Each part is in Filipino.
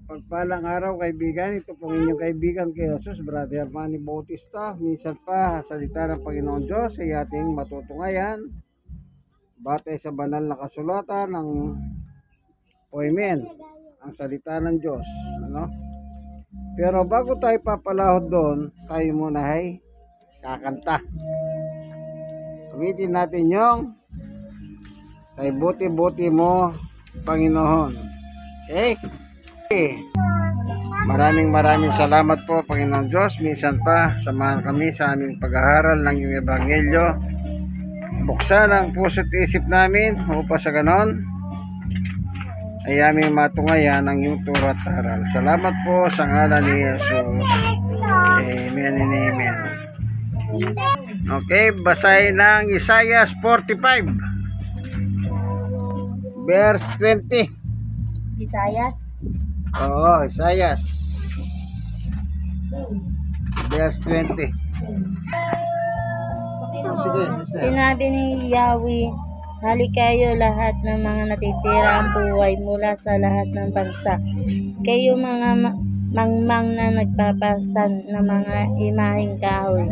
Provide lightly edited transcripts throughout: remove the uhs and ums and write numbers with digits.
Pagpalang araw kaibigan, ito pong inyong kaibigan kay Jesus, Brother Manny Bautista. Minsan pa, salita ng Panginoon Diyos ay ating matutungayan batay sa banal na kasulatan ng Poemen, ang salita ng Diyos. Ano? Pero bago tayo papalahod doon, tayo muna ay kakanta. Gamitin natin yung kay buti-buti mo, Panginoon. Okay? Maraming salamat po, Panginoon Diyos. Minsan pa, samahan kami sa aming pag-aaral ng iyong ebanghelyo. Buksan ang puso't isip namin upang sa ganon ay aming matungayan ang iyong turo at aral. Salamat po sa ngalan ni Jesus. Amen and amen. Okay, basahin ng Isaiah 45 verse 20. Isaiah? Oo, Isaiah verse 20. Sige. Sinabi ni Yahweh, halikayo lahat ng mga natitira ang buhay mula sa lahat ng bansa. Kayo mga mangmang na nagpapasan ng mga imaheng kahoy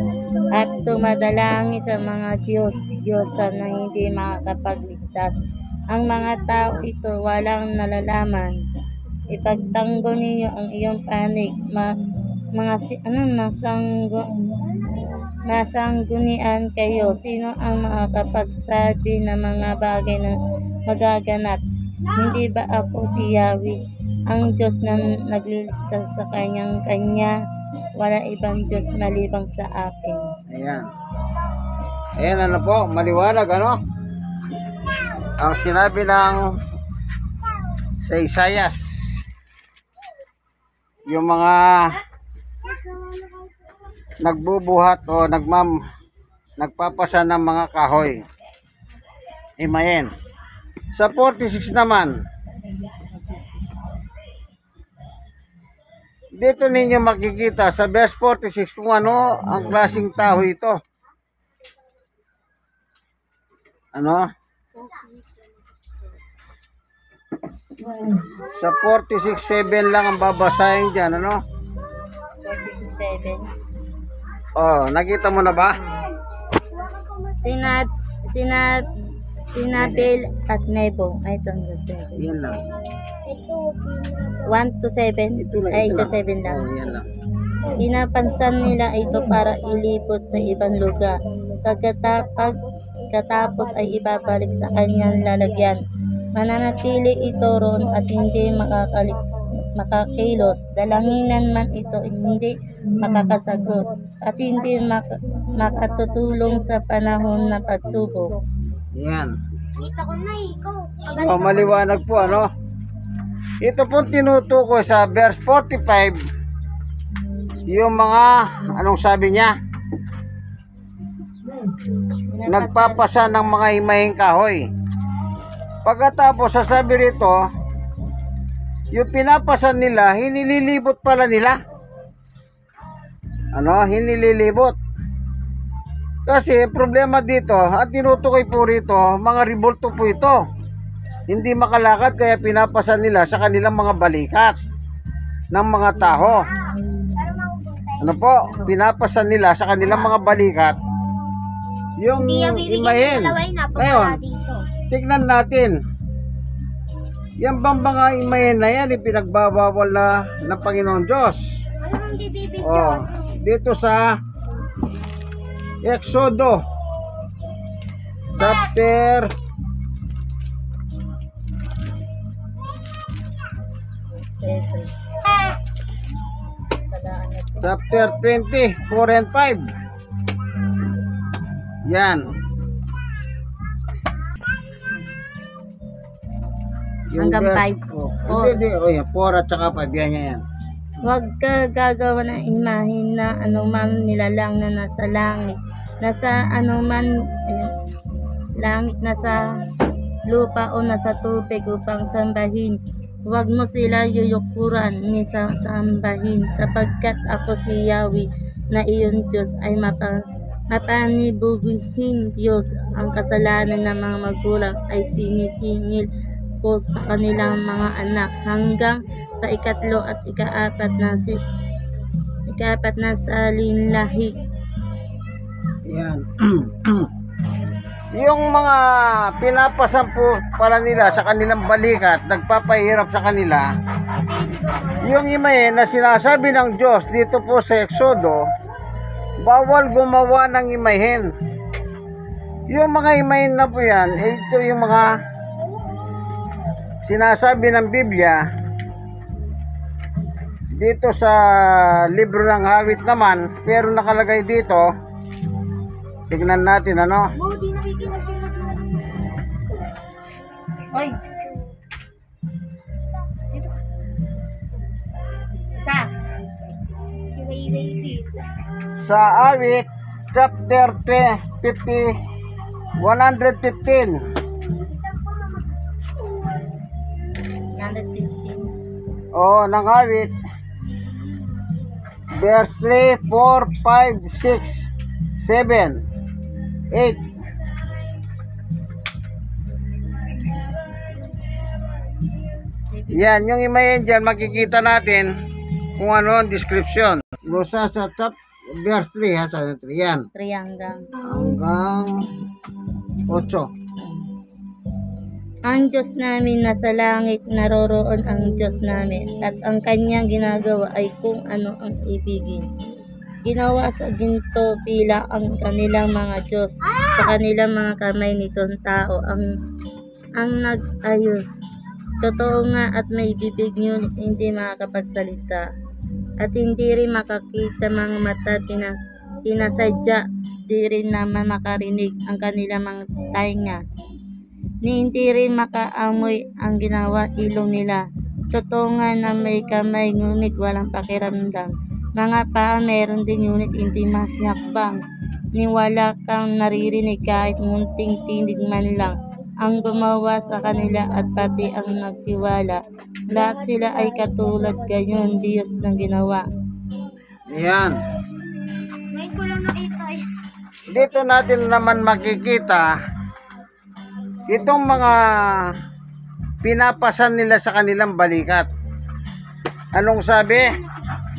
at tumadalangin sa mga Diyos-Diyosan na hindi makakapagligtas. Ang mga tao ito walang nalalaman. Ipagtanggol ninyo ang iyong panig, masanggunian kayo. Sino ang makakapagsabi ng mga bagay na magaganap? Hindi ba ako si Yahweh, ang Diyos na nagliligtas sa kanya? Wala ibang Diyos malibang sa akin. Ayan ano po, maliwanag ano? Ang sinabi ng sa Isaiah, yung mga nagbubuhat o nagpapasa ng mga kahoy, imayen. Sa 46 naman, dito ninyo makikita sa verse 46 kung ano ang klaseng tao ito. Ano? Sa 46:7 lang ang babasahin dyan, ano? 46:7. Oh, nakita mo na ba? Sinabil at Nebo. Ay, ito ang 7. Yan lang. 1 to 7. Ay, ito 7 lang. Oh, yan lang. Pinapansan nila ito para ilibot sa ibang lugar. Pagkatapos ay ibabalik sa kanyang lalagyan. Mananatili ito roon at hindi makakilos. Dalanginan man ito, hindi makakasagot at hindi makatutulong sa panahon ng pagsubok. Yan. So, maliwanag po, ano? Ito po tinutukoy sa verse 45. Yung mga, anong sabi niya? Nagpapasa ng mga himahing kahoy. Pagkatapos sasabi rito, yung pinapasan nila, hinililibot pala nila. Ano? Hinililibot. Kasi problema dito, at tinutukoy po rito, mga revolto po ito. Hindi makalakad kaya pinapasan nila sa kanilang mga balikat ng mga tao. Ano po? Pinapasan nila sa kanilang mga balikat yung imahen. Ngayon, tignan natin. Yan bang mga imahen na yan, ipinagbabawal na ng Panginoon Diyos. Oh, dito sa Exodo chapter 20, 4 and 5. Yan. Hanggang 5. Hindi. O yan, 4 at saka 5. Yan. Huwag ka gagawa ng imahin na anuman nilalang na nasa langit, nasa anuman langit, nasa lupa o nasa tubig upang sambahin. Huwag mo sila yuyukuran ni sambahin, sapagkat ako si Yahweh na iyong Diyos ay mapanibuguhin Diyos. Ang kasalanan ng mga magulang ay sinisingil ko sa kanilang mga anak hanggang sa ikatlo at ikaapat na salinlahi. Yan. Yung mga pinapasampu pala nila sa kanilang balikat, nagpapahirap sa kanila, yung imahen na sinasabi ng Diyos dito po sa Exodo, bawal gumawa ng imahen. Yung mga imahen na po yan, ito yung mga sinasabi ng Biblia dito sa libro ng Awit naman, pero nakalagay dito, tignan natin ano. Hoy. Isa. Sa Awit chapter 115 ng Awit verse 3, 4, 5, 6, 7, 8. Yan, yung imahen dyan, makikita natin kung ano ang description. Lusa sa top, verse 3, ha, sa 3, yan. 3 hanggang Hanggang 8. ang Diyos namin nasa langit, naroroon ang Diyos namin, at ang kanyang ginagawa ay kung ano ang ibigin. Ginawa sa ginto pila ang kanilang mga Diyos, sa kanilang mga kamay nitong tao ang nag-ayos. Totoo nga at may bibig ngunit hindi makakapagsalita, at hindi rin makakita mga mata tinasadya, di rin naman makarinig ang kanilang mga tainga. Ni hindi rin makaamoy ang ginawa ilong nila. Totoo nga na may kamay ngunit walang pakiramdam. Mga paa meron din ngunit hindi mahakbang. Ni wala kang naririnig kahit munting tinig man lang ang gumawa sa kanila at pati ang nagtiwala. Lahat sila ay katulad gayon Diyos ng ginawa. Yan. Ngayon ko lang nakita eh. Dito natin naman makikita itong mga pinapasan nila sa kanilang balikat. Anong sabi?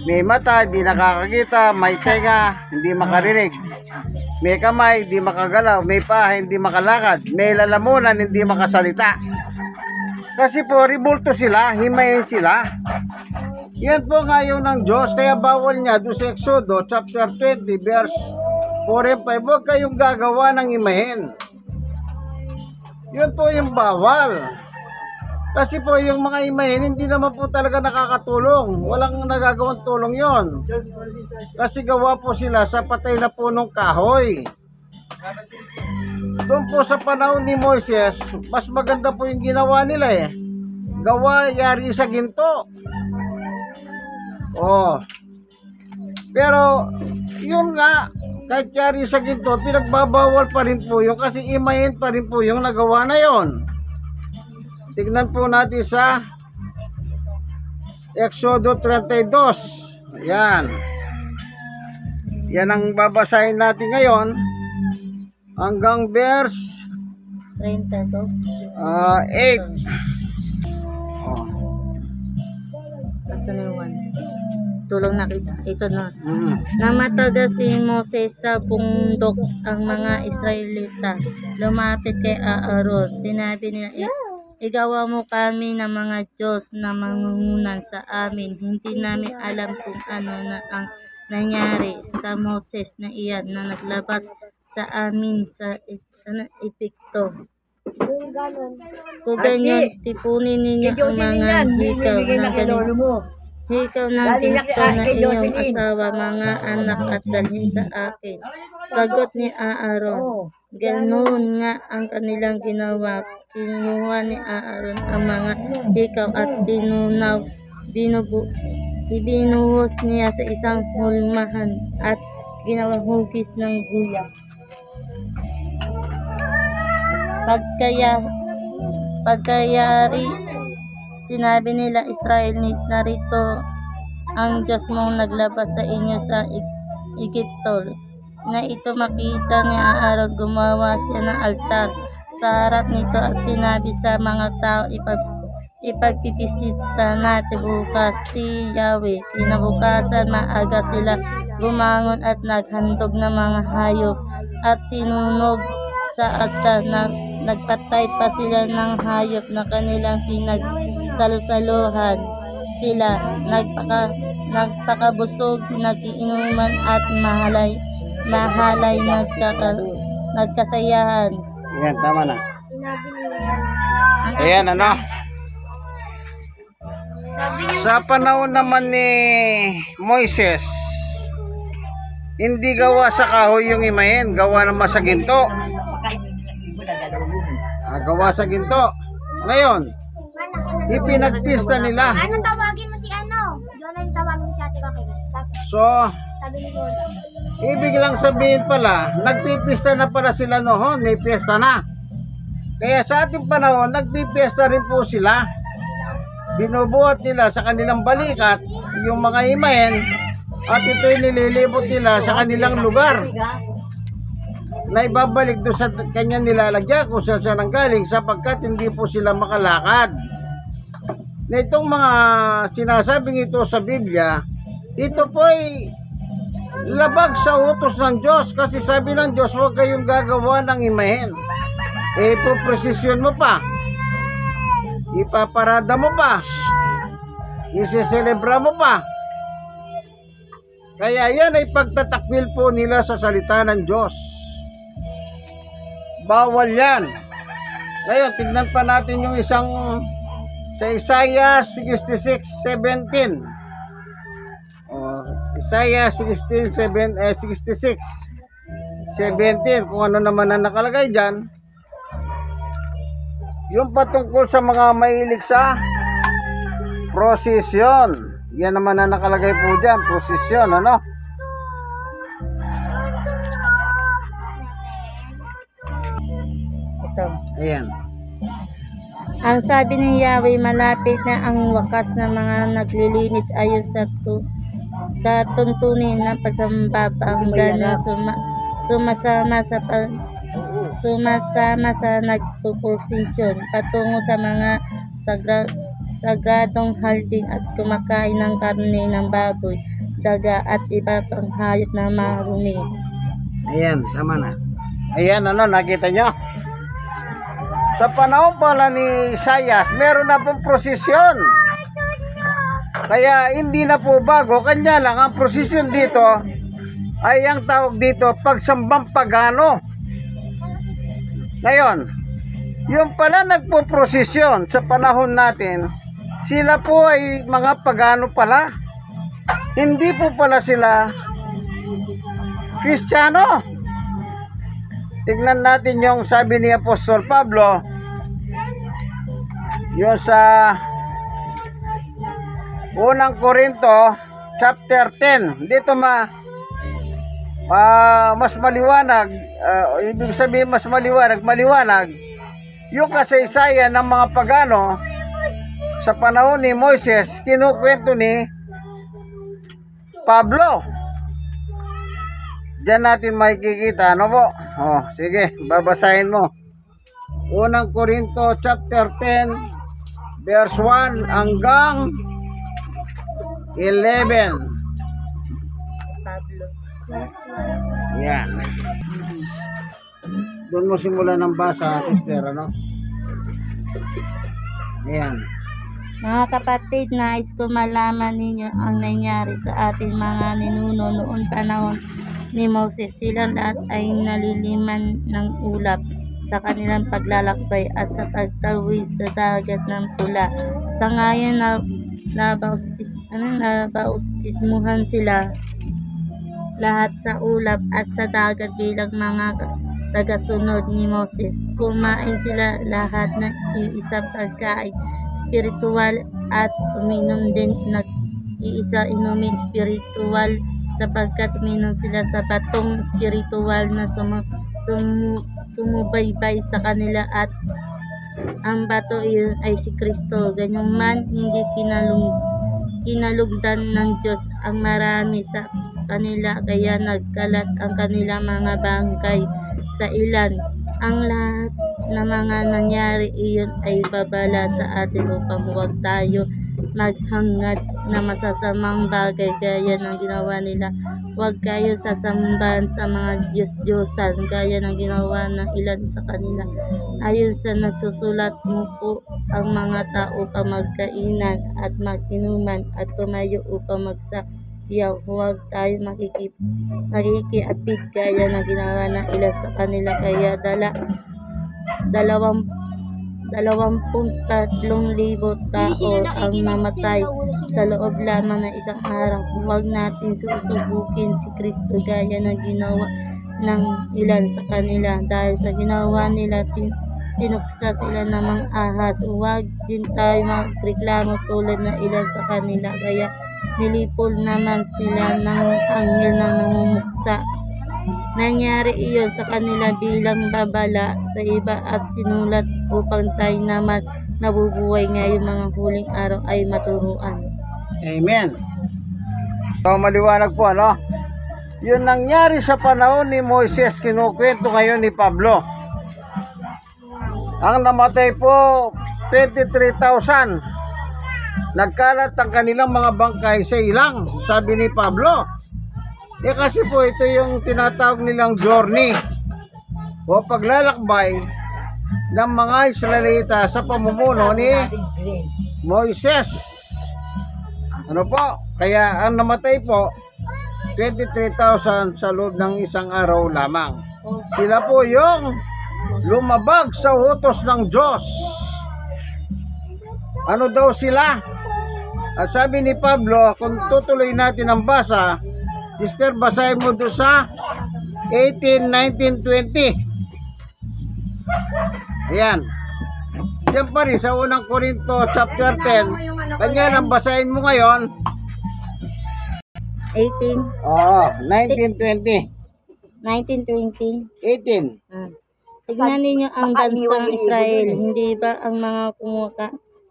May mata, di nakakakita. May tenga, hindi makarinig. May kamay, di makagalaw. May paa, hindi makalakad. May lalamunan, hindi makasalita. Kasi po, ribulto sila, himayin sila. Yan po ang ayaw ng Diyos. Kaya bawal niya doon sa Exodo chapter 20 verse 4 and 5. Huwag kayong gagawa ng imahen. Yun po yung bawal. Kasi po yung mga imahen hindi naman po talaga nakakatulong. Walang nagagawang tulong yon. Kasi gawa po sila sa patay na punong kahoy. Doon po sa panahon ni Moises, mas maganda po yung ginawa nila eh. Gawa yari sa ginto. Oh. Pero yun nga, kahit yari sa ginto, pinagbabawal pa rin po yun kasi imahen pa rin po yung nagawa na yon. Tignan po natin sa Exodo 32. Ayan. Yan ang babasahin natin ngayon hanggang verse 32. 8. Oh. Asa na yung 1? Tulong na kita. Ito na. Mm. Namataga si Moses sa bundok ang mga Israelita. Lumapit kay Aaron. Sinabi niya, igawa mo kami ng mga Diyos na mangungunan sa amin. Hindi namin alam kung ano na ang nangyari sa Moses na iyan na naglabas sa amin sa Epikto. Kung ganyan, tipunin ninyo ang mga hikaw ng ganito. Hikaw ng ginto na inyong asawa, mga anak at dalhin sa akin. Sagot ni Aaron, ganoon nga ang kanilang ginawa. Kinuha ni Aaron ang mga hikaw at ibinuhos niya sa isang hulmahan at ginawang hugis ng guya. Pagkayari, sinabi nila Israel, narito ang Diyos mong naglabas sa inyo sa Egypto. Na ito makita ni Aaron, gumawa siya ng altar sa harap nito at sinabi sa mga tao, ipagpipista natin bukas si Yahweh. Kinabukasan maaga sila bumangon at naghandog ng mga hayop at sinunog sa altar na nagpatay pa sila ng hayop na kanilang pinagsalusaluhan. Sila nagpakabusog, nagiinuman at mahalay nagkasayahan. Yan, tama na. Sinabi niyo. Ayan, ano? Sabi niyo. Sa panahon naman ni Moises, hindi gawa sa kahoy yung imahen, gawa naman sa ginto. Gawa sa ginto. Ngayon, ipinagpista nila. Ano tawagin mo si ano? Jonah yung tawagin mo si Ate Bakit. So, Sabi ni Jonah. ibig lang sabihin pala, nagpipista na pala sila noon, may piyesta na. Kaya sa ating panahon, nagpipista rin po sila. Binubuhat nila sa kanilang balikat yung mga imahen at ito'y nililibot nila sa kanilang lugar na ibabalik doon sa kanya nilalagyan kung saan siya nanggaling sapagkat hindi po sila makalakad. Na itong mga sinasabing ito sa Biblia, ito po ay labag sa utos ng Diyos kasi sabi ng Diyos, huwag kayong gagawa ng imahen. Ipopresisyon mo pa, ipaparada mo pa, isiselebra mo pa. Kaya yan ay pagtatakwil po nila sa salita ng Diyos. Bawal yan. Ngayon, tignan pa natin yung isang sa Isaiah 66:17. Isaiah 66:17 kung ano naman ang nakalagay dyan. Yung patungkol sa mga mahilig sa prosesyon. Yan naman ang nakalagay po dyan, prosesyon, ano? Ito. Ayan. Ang sabi ni Yahweh, malapit na ang wakas ng mga naglilinis ayon sa tuntunin ng pagsambabanggan na sumasama sa nagpupursisyon patungo sa mga sagradong hardin at kumakain ng karne ng baboy, daga at iba pang hayop na marumi. Ayan, tama na. Ayan, ano, nakita nyo? Sa panahon pala ni Isaias, meron na pong prosesyon. Kaya hindi na po bago, kanya lang ang prosesyon dito ay ang tawag dito pagsambang pagano. Ngayon, yung pala nagpo-prosesyon sa panahon natin, sila po ay mga pagano pala. Hindi po pala sila Kristiyano. Tignan natin yung sabi ni Apostol Pablo, yung sa unang Korinto chapter 10. Dito mas maliwanag, ibig sabihin mas maliwanag yung kasaysayan ng mga pagano sa panahon ni Moises, kinukwento ni Pablo. Diyan natin makikita, ano po? Sige, babasahin mo. Unang Korinto chapter 10 verse 1 hanggang 11. Pablo. Yan. Doon mo simulan ng basa, sister, ano? Ayan. Mga kapatid, nais ko malaman ninyo ang nangyari sa ating mga ninuno noong panahon ni Moses. Silang lahat ay naliliman ng ulap sa kanilang paglalakbay at sa pagtawid sa dagat ng pula. Sa ngayon nabautismuhan sila lahat sa ulap at sa dagat bilang mga tagasunod ni Moses. Kumain sila lahat ng iisang pagkain spiritual at uminom din ng iisa inumin spiritual sapagkat uminom sila sa batong spiritual na sumubaybay sa kanila at ang bato iyon ay si Kristo. Ganyan man, hindi kinalugdan ng Diyos ang marami sa kanila, kaya nagkalat ang kanilang mga bangkay sa ilan. Ang lahat na mga nangyari iyon ay babala sa atin upang huwag tayo maghangad na masasamang bagay gaya ng ginawa nila. Huwag kayo sasambahan sa mga Diyos-Diyosan gaya ng ginawa ng ilan sa kanila. Ayon sa nagsusulat mo po ang mga tao upang magkainan at mag-inuman at tumayo upang magsayaw. Huwag tayo makikiapid gaya ng ginawa ng ilan sa kanila. Kaya 23,000 tao ang namatay sa loob lamang ng isang araw. Huwag natin susubukin si Kristo gaya ng ginawa ng ilan sa kanila. Dahil sa ginawa nila, tinuksa sila ng mga ahas. Huwag din tayo magreklamo tulad ng ilan sa kanila. Kaya nilipol naman sila ng anghel na namumuksa. Nangyari iyon sa kanila bilang babala sa iba at sinulat upang tayo naman nabubuhay ngayong mga huling araw ay maturuan. Amen. So maliwanag po ano? Yun nangyari sa panahon ni Moises, kinukwento ngayon ni Pablo. Ang namatay po 23,000. Nagkalat ang kanilang mga bangkay sa ilang, sabi ni Pablo. Kasi po ito yung tinatawag nilang journey o paglalakbay ng mga Israelita sa pamumuno ni Moises. Ano po? Kaya ang namatay po 23,000 sa loob ng isang araw lamang. Sila po yung lumabag sa utos ng Diyos. Ano daw sila? Sabi ni Pablo, kung tutuloy natin ang basa, sister, basahin mo doon sa 18, 19, 20. Ayan. Diyan pa rin sa unang Korinto chapter 10. Kanya lang basahin mo ngayon. 18, Oo, 19, 20. 19, 20. 18. Tignan ninyo ang bansang Israel. Hindi ba ang mga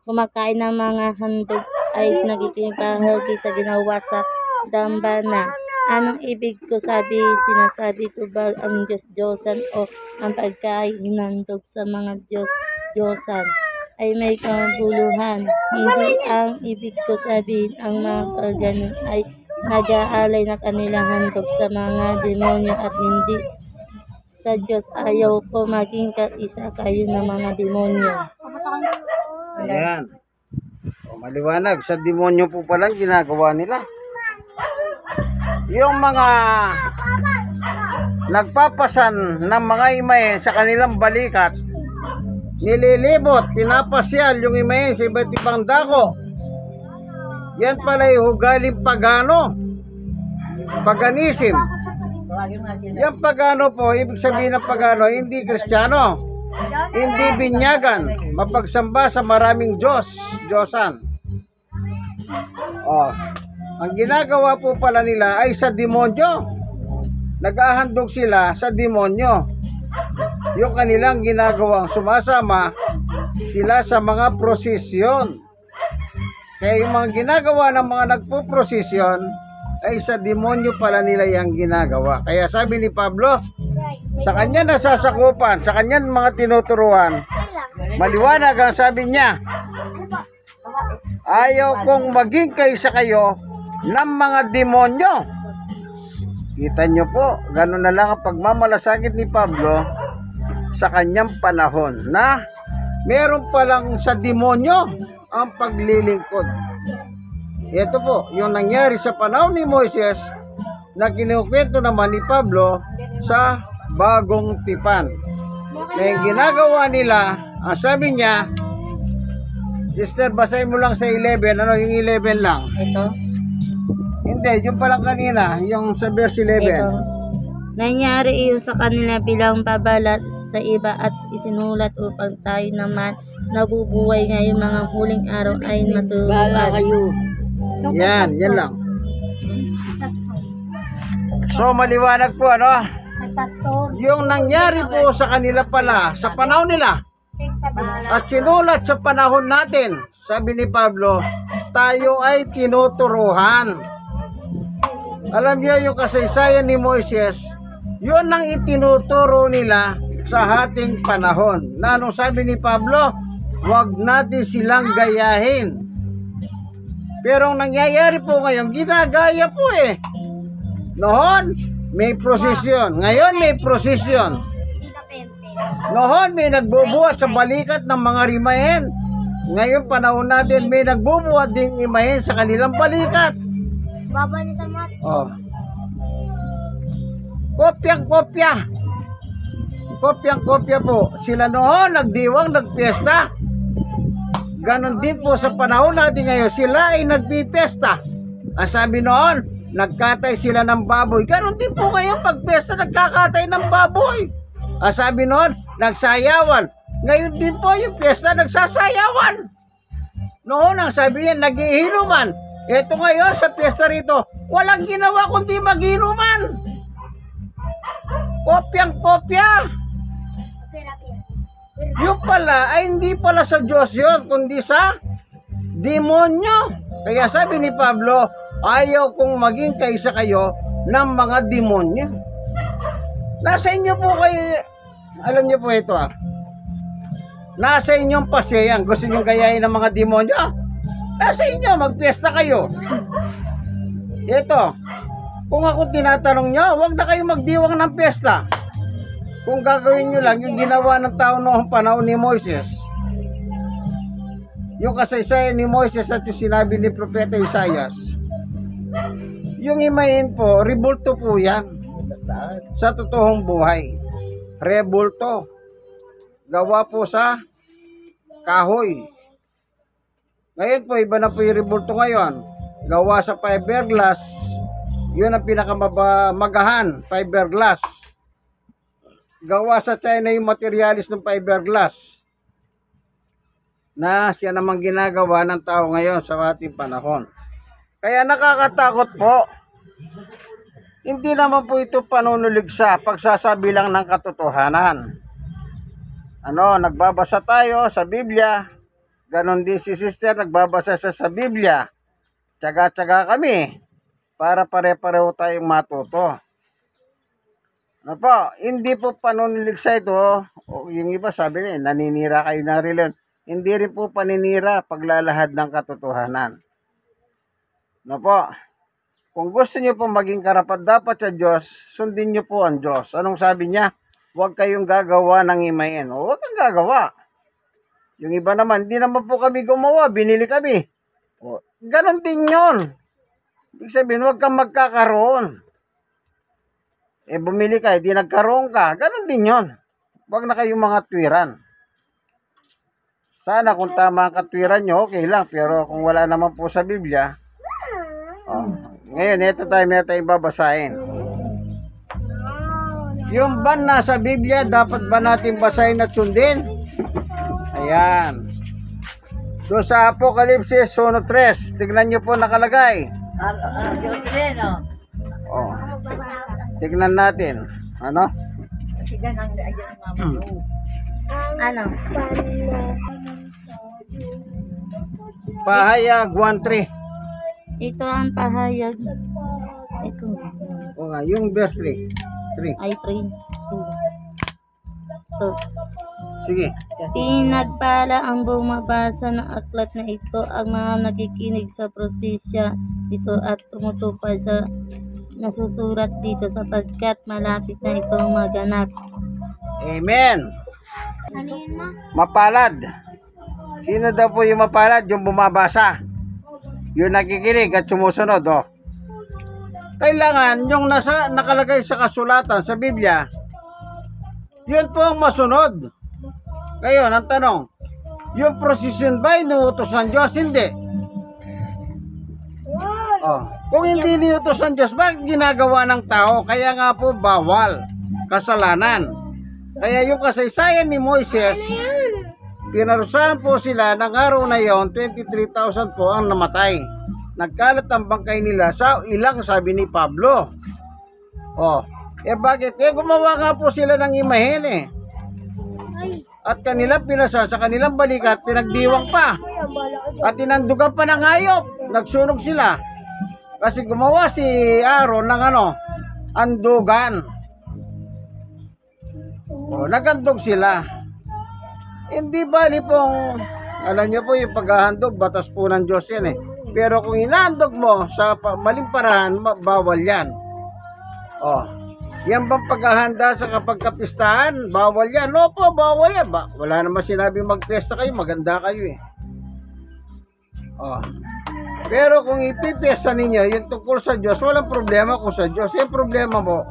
kumakain ng mga handog ay nagiging bahagi sa ginawa sa dambana? Anong ibig ko sinasabi ko ba ang Diyos-Diyosan o ang pagkain handog sa mga Diyos-Diyosan ay may kabuluhan? Hindi ang ibig ko sabihin ang mga pagano ay nag-aalay na kanilang handog sa mga demonyo at hindi sa Diyos. Ayaw ko maging kaisa kayo ng mga demonyo. Ayan. O, maliwanag. Sa demonyo po palang ginagawa nila. Yung mga nagpapasan ng mga imahe sa kanilang balikat, nililibot, tinapasyal yung imahe sa iba't ibang dako. Yan pala yung ugaling pagano. Paganism. Yan pagano po, ibig sabihin ng pagano, hindi Kristiyano. Hindi binyagan, mapagsamba sa maraming Diyosan. Oh, ang ginagawa po pala nila ay sa demonyo. Naghahandog sila sa demonyo. Yung kanilang ginagawang sumasama sila sa mga prosesyon. Kaya yung mga ginagawa ng mga nagpo-prosesyon ay sa demonyo pala nila yung ginagawa. Kaya sabi ni Pablo, sa kanya nasasakupan, sa kanya mga tinuturuan, maliwanag ang sabi niya, ayaw kong maging kaysa kayo ng mga demonyo. Kita nyo po, gano'n na lang ang pagmamalasakit ni Pablo sa kanyang panahon na meron palang sa demonyo ang paglilingkod. Ito po, yung nangyari sa panahon ni Moises na kinukwento naman ni Pablo sa Bagong Tipan. Na yung ginagawa nila, ang sabi niya, sister, basahin mo lang sa 11, ano yung 11 lang? Ito. Hindi, yung palang kanina, yung sa verse 11. Ito. Nangyari iyon sa kanila bilang babala sa iba at isinulat upang tayo naman nabubuhay ngayong mga huling araw ay maturuan. Yan lang. So maliwanag po ano? Yung nangyari po sa kanila pala, sa panahon nila, at sinulat sa panahon natin, sabi ni Pablo, tayo ay tinuturuhan. Alam niyo yung kasaysayan ni Moises, yun ang itinuturo nila sa ating panahon. Na anong sabi ni Pablo? Huwag natin silang gayahin. Pero ang nangyayari po ngayon, ginagaya po eh. Noon, may prosesyon. Ngayon, may prosesyon. Hindi ka pempe. Noon, may nagbubuhat sa balikat ng mga rimahen. Ngayon, panahon natin, may nagbubuhat ding imahen sa kanilang balikat. Baba niya sa mat. Oh. Kopyang-kopya. Kopyang-kopya po. Sila noon, nagdiwang, nagpiesta. Ganon din po sa panahon natin ngayon, sila ay nagpipesta. Ang sabi noon, nagkatay sila ng baboy. Ganon din po ngayon, pag pesta, nagkakatay ng baboy. Ang sabi noon, nagsayawan. Ngayon din po yung pesta, nagsasayawan. Noon, ang sabihin, nagiinuman. Ito ngayon, sa pesta rito, walang ginawa kundi maginuman. Kopyang-kopya. Pera-pera. Yung pala ay hindi pala sa Diyos yun, kundi sa demonyo. Kaya sabi ni Pablo, ayaw kong maging kaisa kayo ng mga demonyo. Nasa inyo po kayo, alam niyo po ito nasa inyong paseyan, gusto nyo gayahin ng mga demonyo? Nasa inyo, magpiesta kayo. Ito, kung ako tinatanong nyo, huwag na kayo magdiwang ng pesta. Kung gagawin nyo lang yung ginawa ng tao noong panahon ni Moises, yung kasaysayan ni Moises at yung sinabi ni Propeta Isaias, yung imahin po, rebulto po yan sa totoong buhay. Rebulto. Gawa po sa kahoy. Ngayon po, iba na po yung rebulto ngayon. Gawa sa fiberglass. Yun ang pinakamagahan, fiberglass. Gawa sa China yung materialis ng fiberglass na siya namang ginagawa ng tao ngayon sa ating panahon. Kaya nakakatakot po. Hindi naman po ito panunulig sa pagsasabi lang ng katotohanan. Nagbabasa tayo sa Biblia. Ganon din si sister, nagbabasa siya sa Biblia. Tsaga-tsaga kami para pare-pareho tayong matuto. Hindi po panunulig sa ito. Yung iba sabi niya, naninira kayo ng reliyon. Hindi rin po paninira paglalahad ng katotohanan. Kung gusto niyo po maging karapat-dapat sa Diyos, sundin niyo po ang Diyos. Anong sabi niya? Huwag kayong gagawa ng imahen. Huwag kang gagawa. Yung iba naman, hindi naman po kami gumawa, binili kami. Ganon din yun. Ibig sabihin, huwag kang magkakaroon. Bumili ka, di nagkaroon ka. Ganon din yun. Huwag na kayong mga tuwiran. Sana kung tama ang katwiran nyo, okay lang. Pero kung wala naman po sa Biblia, ngayon, ito tayo may tayong babasahin. Yung ban nasa Biblia, dapat ba natin basahin at sundin? Ayan. Doon sa Apokalipsis 1:3, tignan nyo po nakalagay. Tignan natin. Ano? Ano? Pahayag 1:3. Ito ang pahayag. Ito. O nga, yung verse 3. Ay, 3. 2. Ito. Sige. Pinagpala ang bumabasa ng aklat na ito, ang mga nakikinig sa prosesya dito at tumutupad sa nasusurat dito sapagkat malapit na itong maganap. Amen. Ano yun na? Mapalad. Sino daw po yung mapalad? Yung bumabasa. Yung nakikinig at sumusunod. Kailangan yung nakalagay sa kasulatan sa Biblia, yun po ang masunod. Ngayon, ang tanong, yung prosesyon ba inuutos ng Diyos? Hindi. Kung hindi inuutos ng Diyos, bakit ginagawa ng tao? Kaya nga po bawal, kasalanan. Kaya yung kasaysayan ni Moises, pinarusahan po sila ng araw na yon, 23,000 po ang namatay. Nagkalat ang bangkay nila sa ilang, sabi ni Pablo. Bakit? Gumawa nga po sila ng imahen At kanila pinasa sa kanilang balikat, pinagdiwang pa. At tinandugan pa ng hayop. Nagsunog sila. Kasi gumawa si Aaron ng andugan. O, naghandog sila. Hindi bali pong, alam niyo po yung paghahandog, batas po ng Diyos yan eh. Pero kung inahandog mo sa maling parahan, bawal yan. O, yan bang paghahanda sa kapag kapistahan? Bawal yan. Opo, bawal yan. Wala naman sinabi magpesta kayo, maganda kayo eh. O, pero kung ipipesta ninyo yung tungkol sa Diyos, walang problema kung sa Diyos. Yung problema mo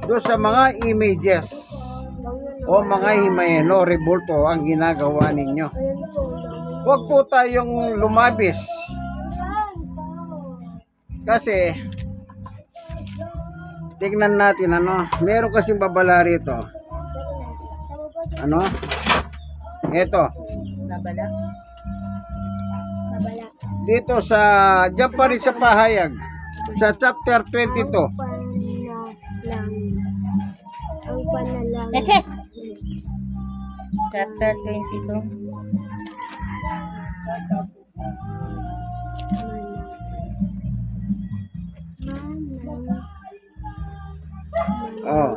doon sa mga images o mga himayeno, rebulto ang ginagawa ninyo. Huwag po tayong lumabis. Kasi tignan natin ano, meron kasing babala rito. Ano? Ito. Babala. Babala. Dito sa, diyan pa rin sa pahayag, sa chapter 22. Ang panalangin. Eche! Chapter 22. Oh.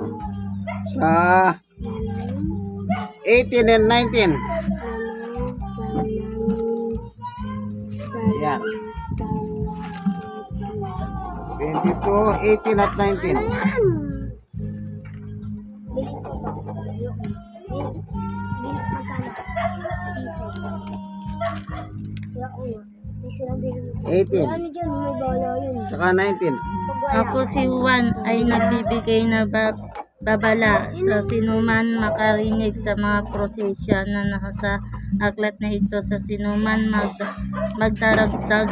Sa 18 and 19. Yan. 22, 18 at 19. Eighteen. Ano dyan? May bala yun. Saka 19. Ako si Juan ay nagbibigay na babala sa sinuman makarinig sa mga prosesya na nasa aklat na ito, sa sinuman magdaragdag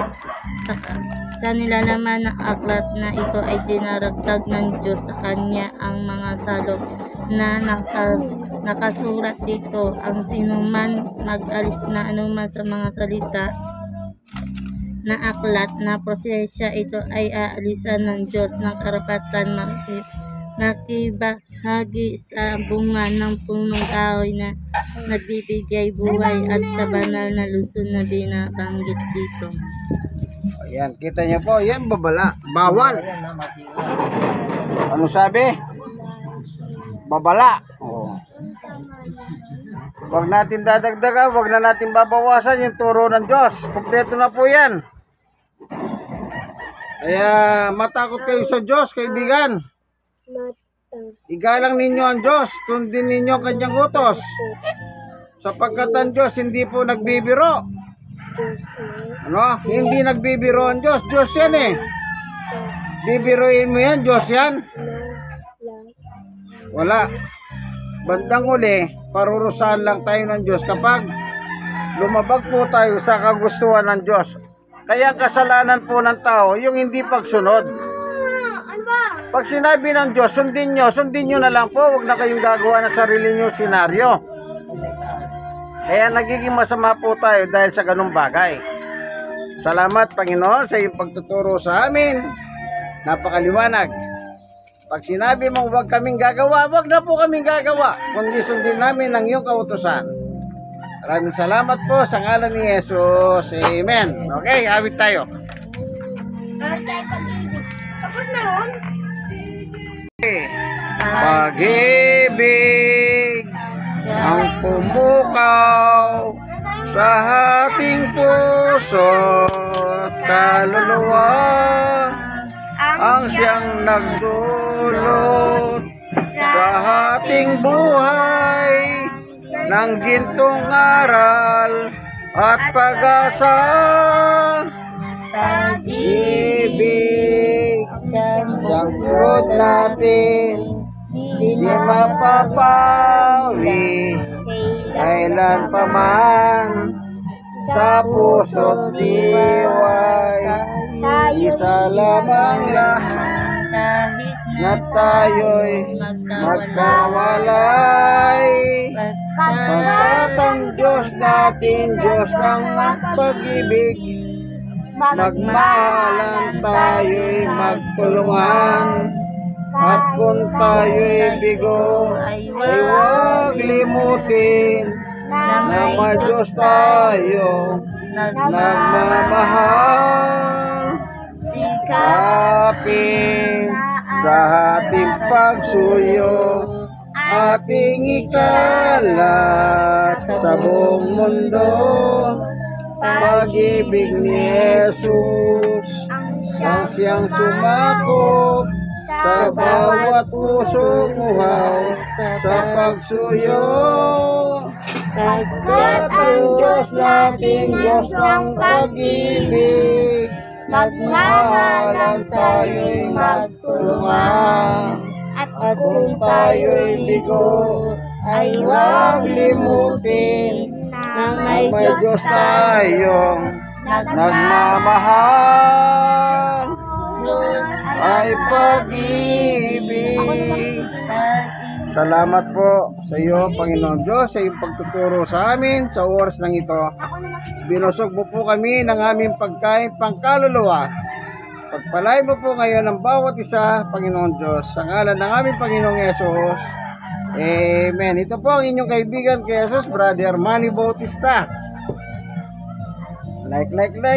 sa nilalaman ng aklat na ito ay dinaragdag ng Diyos sa kanya ang mga salot na nakasulat dito. Ang sinuman mag-alis na anuman sa mga salita na aklat na prosesya ito ay aalisan ng Diyos ng karapatan makibahagi sa bunga ng punong kahoy na nagbibigay buhay at sa banal na Luzon na binabanggit dito. Ayan, kita niyo po, yan babala. Bawal. Ano sabi? Babala. Oh. Huwag natin dadagdagan, huwag na natin babawasan yung turo ng Diyos. Kompleto na po yan. Kaya matakot kayo sa Diyos, kaibigan. Igalang ninyo ang Diyos, sundin ninyo ang kanyang utos. Sapagkat ang Diyos hindi po nagbibiro. Ano? Hindi nagbibiro ang Diyos. Diyos yan eh. Bibiruin mo yan, Diyos yan. Wala. Bandang uli, parurusahan lang tayo ng Diyos kapag lumabag po tayo sa kagustuhan ng Diyos. Kaya kasalanan po ng tao, yung hindi pagsunod. Pag sinabi ng Diyos, sundin nyo na lang po, huwag na kayong gagawa ng sarili nyo senaryo. Kaya nagiging masama po tayo dahil sa ganung bagay. Salamat Panginoon sa iyong pagtuturo sa amin. Napakaliwanag. Pag sinabi mong huwag kaming gagawa, huwag na po kaming gagawa, kundi sundin namin ang iyong kautusan. Maraming salamat po sa ngalan ni Jesus. Amen. Okay, awit tayo. Tapos na yun? Pag-ibig ang pumukaw sa ating puso at kaluluwa, ang siyang nagdulot sa ating buhay ng gintong aral at pag-asa. Pag-ibig siyang purod natin, di mapapawi kailan pa man sa puso't diway. Isa lamang lahat na tayo'y magkawalay. Pagkat ang Diyos natin, Diyos ng pag-ibig, magmahalan tayo'y magtulungan. At kung tayo'y bigo, ay huwag limutin na may Diyos tayo nagmamahal. Sikapin sa ating pagsuyo ating ikalat sa buong mundo. Pag-ibig ni Jesus ang siyang sumakop sa bawat pusong uhaw sa pagsuyo. Pagkat ang Diyos natin, Diyos ng pag-ibig, magmahalan tayo'y magtulungan. At kung tayo'y bigo, ay huwag limutin na may Diyos tayong nagmamahal. Diyos Ay pag-ibig. Salamat po sa iyo, Panginoon Diyos, sa iyong pagtuturo sa amin sa oras ng ito. Binusog mo po kami ng aming pagkain pangkaluluwa. Pagpalain mo po ngayon ang bawat isa, Panginoon Diyos, sa ngalan ng aming Panginoong Yesus. Amen. Ito po ang inyong kaibigan kay Jesus, Brother Manny Bautista. Like,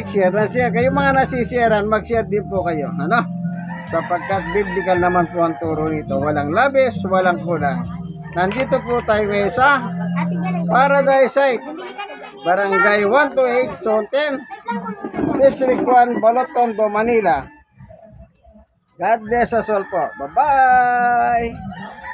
share na share. Kayo mga nasisharean, mag-share din po kayo. Ano? Sapagkat biblical naman po ang turo nito. Walang labis, walang kulang. Nandito po tayo ngayon sa Ate Janet, Paradise Site, Barangay 128, Zone 10, District 1, Balotondo, Manila. God bless us all po. Bye-bye!